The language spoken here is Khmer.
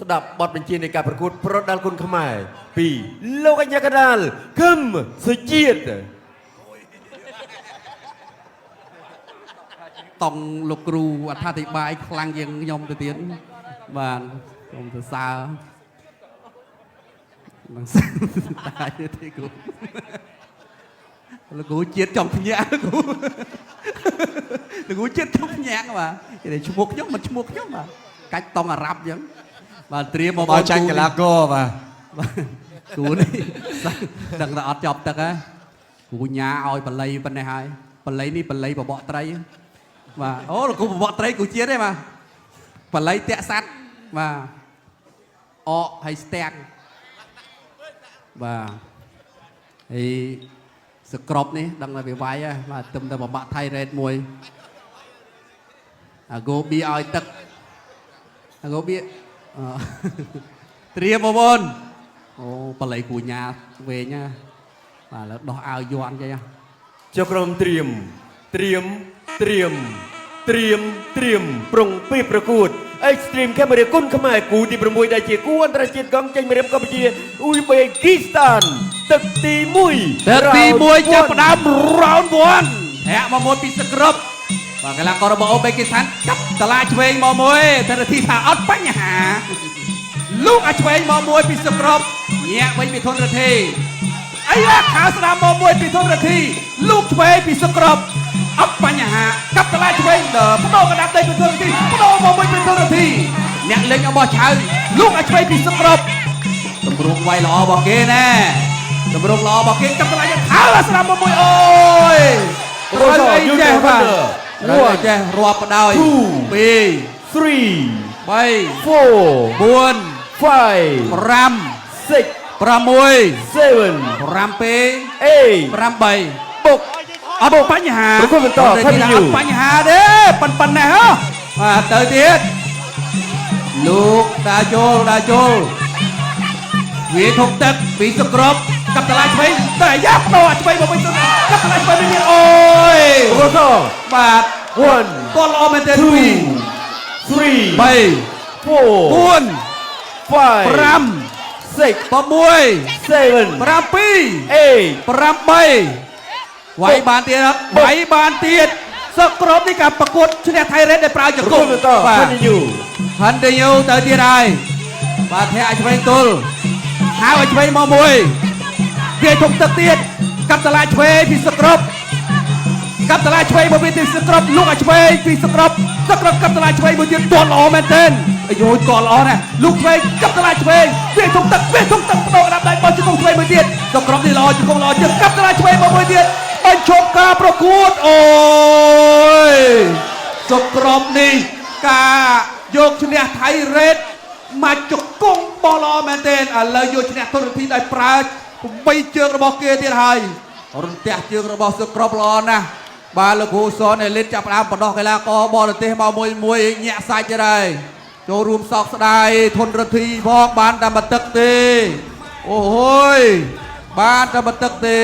ស្ដាប់បទបញ្ជានៃការប្រកួតប្រដាល់គុណខ្មែរពីលោកអញ្ញាកដាលគឹមសុជាតិតង់លោកគ្រូអត្ថាធិប្បាយខ្លាំងជាងខ្ញុំទៅទៀតបាទខ្ញុំសរសើរនឹងតាយទេគ្រូលោកគ្រូជាតិចំភ្ញាក់លោកគ្រូជាតិចំភ្ញាក់បាទគេឈ្មោះខ្ញុំមិនឈ្មោះខ្ញុំបាទកាច់តង់អារ៉ាប់អញ្ចឹងបាទត្រៀមមកចាញ់កីឡាករបាទគ្រូនេះដឹងតែអត់ចប់ទឹកហ៎គ្រូញ៉ាឲ្យបល័យប៉ុណ្ណេះហើយបល័យនេះបល័យបបកត្រីបាទអូលោកគ្រូបបកត្រីគ្រូជាតិទេបាទបល័យតាក់សัตว์បាទអកហើយស្ទាំងបាទហើយសក្របនេះដឹងតែវាវាយហ៎បាទទឹមតែបបាក់ថៃរ៉េតមួយអាគោប៊ីឲ្យទឹកអាគោប៊ីត្រៀមបងប្អូនអូបល័យគ្រូញ៉ាវែងណាបាទឥឡូវដោះអាវយន់ចេះចុះក្រុមត្រៀមប្រុងពីប្រកួត Extreme Camera គុណខ្មែរគូទី6ដែលជាគូអន្តរជាតិកង់ចេញមករៀបកម្ពុជាអ៊ុយបេគីស្ថានទឹកទី1ទឹកទី1ចាប់ផ្ដើម round 1ហាក់មកមួយពីសក្របបាទកីឡាកររបស់អូបេគីស្ថានកាប់តឡាឆ្វេងមកមួយតែរធីថាអត់បញ្ហាលោកឲ្យឆ្វេងមកមួយពីសក្របញាក់វិញពីធនរធីអីខាស្ដាមមកមួយពីធនរធីលោកឆ្វេងពីសក្របអត់បញ្ហាកាប់តឡាឆ្វេងបដូរកណ្ដាប់ទៅពីធនរធីបដូរមកមួយពីធនរធីអ្នកលេងរបស់ឆៅលោកឲ្យឆ្វេងពីសក្របតម្រង់វាយល្អរបស់គេណែតម្រង់ល្អរបស់គេកាប់តឡាយ៉ាងហើស្ដាមមកមួយអូយរួចអីចេះបាទចេះរាប់បដ ாய் 2 3 4 4 5 6 7 7 8 8បុកអត់បញ្ហាប្រកួតបន្តខិតយូបញ្ហាទេប៉ុណ្ណេះហ៎បាទទៅទៀតលោកដាចូលវាធំទឹកពីសក្របកាប់តឡាឆ្វេងតែយ៉ាប់ដោឆ្វេងមកវិញកាប់តឡាឆ្វេងវិញអូយប្រកួតបាទ1 គាត់ល្អមែនទេ2 3 4 4 5 6 7 8 វាយបានទៀតវាយបានទៀតសក្របនេះការប្រកួតឈ្នះថៃរ៉េតដែលប្រើចង្គង់បាទហាន់ឌីយូទៅទៀតហើយបាទធាក់ឆ្វេងទល់ហៅឲ្យឆ្វេងមកមួយវាធំទឹកទៀតកាប់តឡាឆ្វេងពីសក្របកាប់តឡាឆ្វេងមកពីសក្របលោកឲ្យឆ្វេងពីសក្របកាប់តឡាឆ្វេងមួយទៀតទាត់ល្អមែនទែនអាយូទាត់ល្អណាស់លោកឆ្វេងកាប់តឡាឆ្វេងវាធំទឹកបដូរដាក់ដៃបោះជង្គង់ឆ្វេងមួយទៀតសក្របនេះល្អជង្គង់ល្អទៀតកាប់តឡាឆ្វេងមកមួយទៀតបញ្ឈប់ការប្រកួតអូយសក្របនេះការយកឈ្នះថៃរ៉េតមកជង្គង់បោះល្អមែនទែនឥឡូវយកឈ្នះទុនរធីដោយប្រើ8ជើងរបស់គេទៀតហើយរន្ទះជើងរបស់សក្របល្អណាស់បាទលោកគ្រូសនអេលីតចាប់ផ្ដើមបដោះកីឡាករបរទេសមកមួយញាក់សាច់ទៀតហើយចូលរួមសោកស្ដាយធនរធីផងបានតែមកទឹកទេអូយបានតែមកទឹកទេ